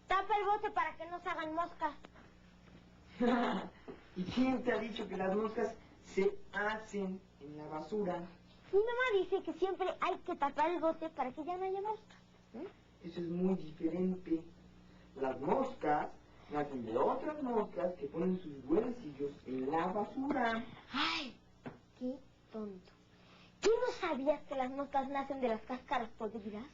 Tapa el bote para que no se hagan moscas. ¿Y quién te ha dicho que las moscas se hacen en la basura? Mi mamá dice que siempre hay que tapar el bote para que ya no haya moscas. Eso es muy diferente. Las moscas nacen de otras moscas que ponen sus huevecillos en la basura. Ay, qué tonto. ¿Tú no sabías que las moscas nacen de las cáscaras podridas?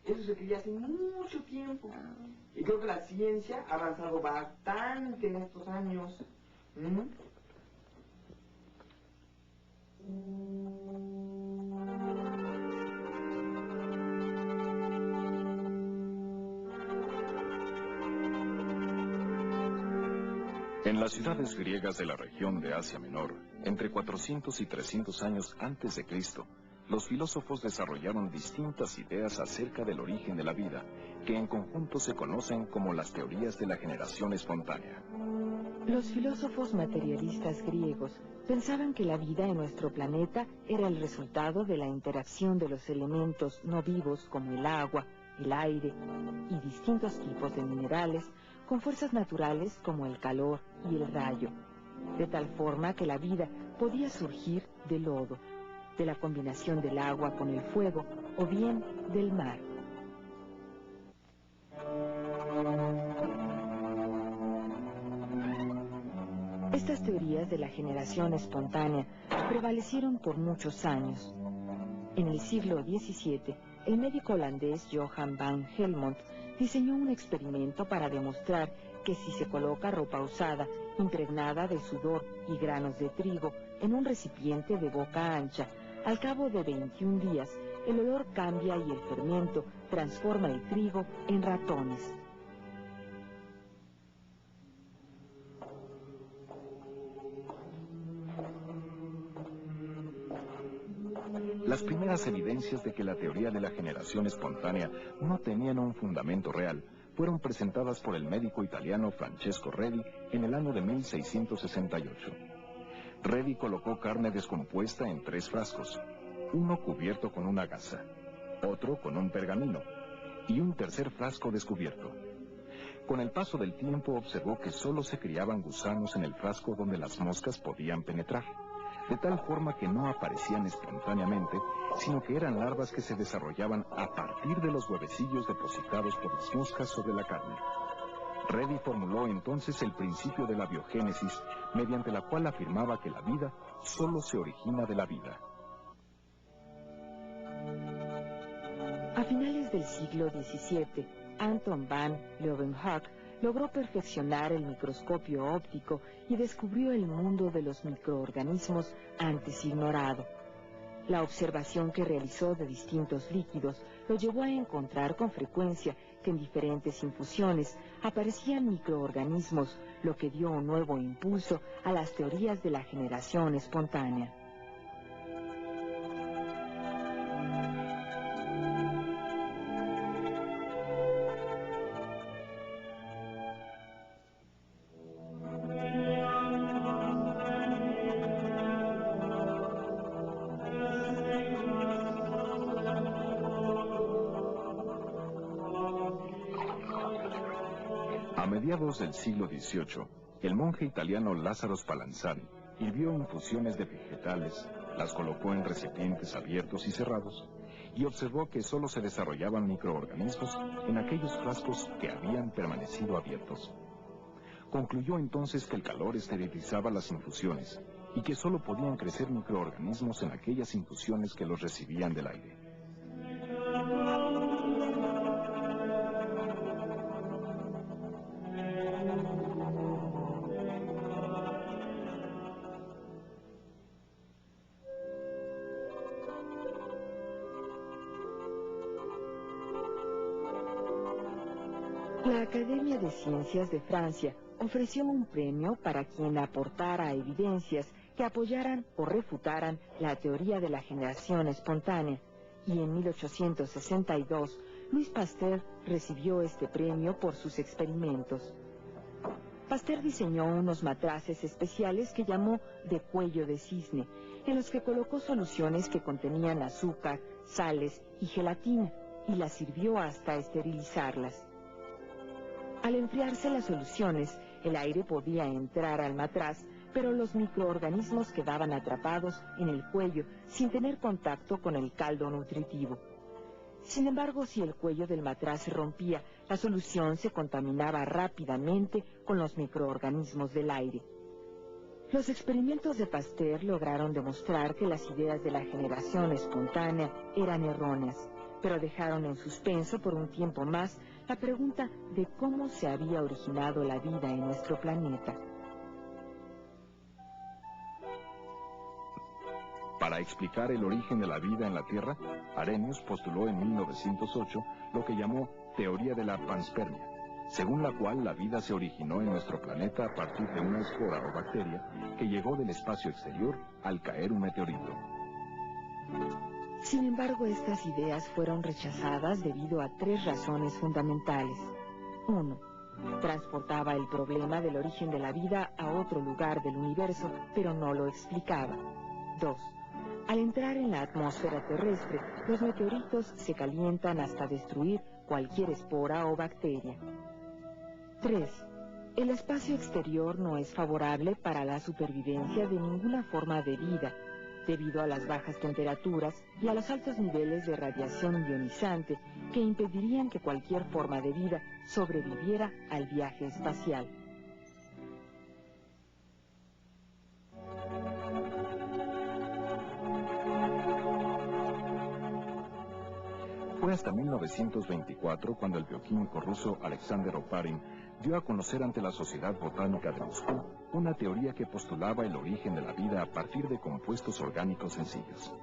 Eso se creía hace mucho tiempo. Y creo que la ciencia ha avanzado bastante en estos años. En las ciudades griegas de la región de Asia Menor, entre 400 y 300 años antes de Cristo, los filósofos desarrollaron distintas ideas acerca del origen de la vida, que en conjunto se conocen como las teorías de la generación espontánea. Los filósofos materialistas griegos pensaban que la vida en nuestro planeta era el resultado de la interacción de los elementos no vivos como el agua, el aire y distintos tipos de minerales con fuerzas naturales como el calor y el rayo, de tal forma que la vida podía surgir del lodo, de la combinación del agua con el fuego o bien del mar. Estas teorías de la generación espontánea prevalecieron por muchos años. En el siglo XVII, el médico holandés Johan van Helmont diseñó un experimento para demostrar que si se coloca ropa usada impregnada de sudor y granos de trigo en un recipiente de boca ancha, al cabo de 21 días, el olor cambia y el fermento transforma el trigo en ratones. Las primeras evidencias de que la teoría de la generación espontánea no tenían un fundamento real fueron presentadas por el médico italiano Francesco Redi en el año de 1668. Redi colocó carne descompuesta en 3 frascos, uno cubierto con una gasa, otro con un pergamino y un tercer frasco descubierto. Con el paso del tiempo observó que solo se criaban gusanos en el frasco donde las moscas podían penetrar, de tal forma que no aparecían espontáneamente, sino que eran larvas que se desarrollaban a partir de los huevecillos depositados por las moscas sobre la carne. Redi formuló entonces el principio de la biogénesis, mediante la cual afirmaba que la vida solo se origina de la vida. A finales del siglo XVII, Anton van Leeuwenhoek logró perfeccionar el microscopio óptico y descubrió el mundo de los microorganismos antes ignorado. La observación que realizó de distintos líquidos lo llevó a encontrar con frecuencia que en diferentes infusiones aparecían microorganismos, lo que dio un nuevo impulso a las teorías de la generación espontánea. A mediados del siglo XVIII, el monje italiano Lázaro Spallanzani hirvió infusiones de vegetales, las colocó en recipientes abiertos y cerrados, y observó que solo se desarrollaban microorganismos en aquellos frascos que habían permanecido abiertos. Concluyó entonces que el calor esterilizaba las infusiones y que solo podían crecer microorganismos en aquellas infusiones que los recibían del aire. La Academia de Ciencias de Francia ofreció un premio para quien aportara evidencias que apoyaran o refutaran la teoría de la generación espontánea, y en 1862 Louis Pasteur recibió este premio por sus experimentos. Pasteur diseñó unos matraces especiales que llamó de cuello de cisne, en los que colocó soluciones que contenían azúcar, sales y gelatina, y las sirvió hasta esterilizarlas. Al enfriarse las soluciones, el aire podía entrar al matraz, pero los microorganismos quedaban atrapados en el cuello sin tener contacto con el caldo nutritivo. Sin embargo, si el cuello del matraz se rompía, la solución se contaminaba rápidamente con los microorganismos del aire. Los experimentos de Pasteur lograron demostrar que las ideas de la generación espontánea eran erróneas, pero dejaron en suspenso por un tiempo más la pregunta de cómo se había originado la vida en nuestro planeta. Para explicar el origen de la vida en la Tierra, Arrhenius postuló en 1908 lo que llamó teoría de la panspermia, según la cual la vida se originó en nuestro planeta a partir de una espora o bacteria que llegó del espacio exterior al caer un meteorito. Sin embargo, estas ideas fueron rechazadas debido a tres razones fundamentales. 1. Transportaba el problema del origen de la vida a otro lugar del universo, pero no lo explicaba. 2. Al entrar en la atmósfera terrestre, los meteoritos se calientan hasta destruir cualquier espora o bacteria. 3. El espacio exterior no es favorable para la supervivencia de ninguna forma de vida, debido a las bajas temperaturas y a los altos niveles de radiación ionizante que impedirían que cualquier forma de vida sobreviviera al viaje espacial. Fue hasta 1924 cuando el bioquímico ruso Alexander Oparin dio a conocer ante la Sociedad Botánica de Moscú una teoría que postulaba el origen de la vida a partir de compuestos orgánicos sencillos.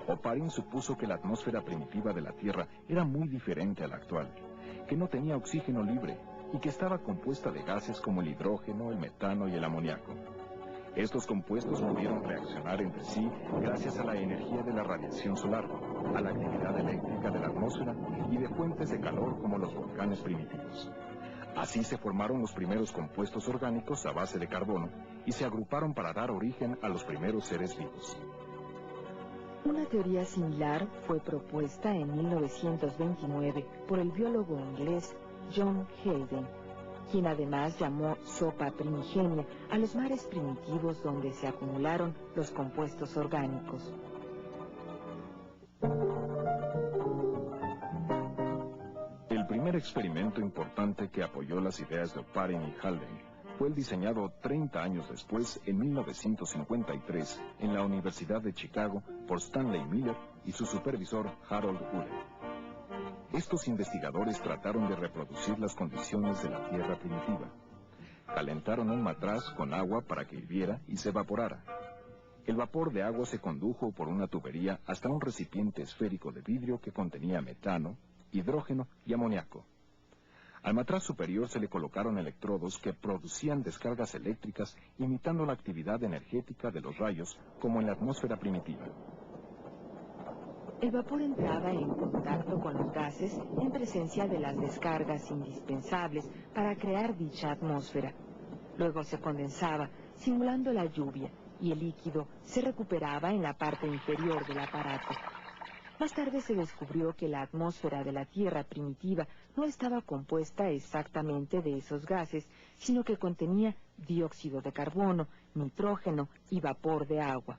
Oparin supuso que la atmósfera primitiva de la Tierra era muy diferente a la actual, que no tenía oxígeno libre y que estaba compuesta de gases como el hidrógeno, el metano y el amoníaco. Estos compuestos pudieron reaccionar entre sí gracias a la energía de la radiación solar, a la actividad eléctrica de la atmósfera y de fuentes de calor como los volcanes primitivos. Así se formaron los primeros compuestos orgánicos a base de carbono y se agruparon para dar origen a los primeros seres vivos. Una teoría similar fue propuesta en 1929 por el biólogo inglés John Haldane, quien además llamó sopa primigenia a los mares primitivos donde se acumularon los compuestos orgánicos. El primer experimento importante que apoyó las ideas de Oparin y Haldane fue el diseñado 30 años después, en 1953, en la Universidad de Chicago por Stanley Miller y su supervisor Harold Urey. Estos investigadores trataron de reproducir las condiciones de la Tierra primitiva. Calentaron un matraz con agua para que hirviera y se evaporara. El vapor de agua se condujo por una tubería hasta un recipiente esférico de vidrio que contenía metano, hidrógeno y amoníaco. Al matraz superior se le colocaron electrodos que producían descargas eléctricas imitando la actividad energética de los rayos como en la atmósfera primitiva. El vapor entraba en contacto con los gases en presencia de las descargas indispensables para crear dicha atmósfera. Luego se condensaba, simulando la lluvia, y el líquido se recuperaba en la parte inferior del aparato. Más tarde se descubrió que la atmósfera de la Tierra primitiva no estaba compuesta exactamente de esos gases, sino que contenía dióxido de carbono, nitrógeno y vapor de agua.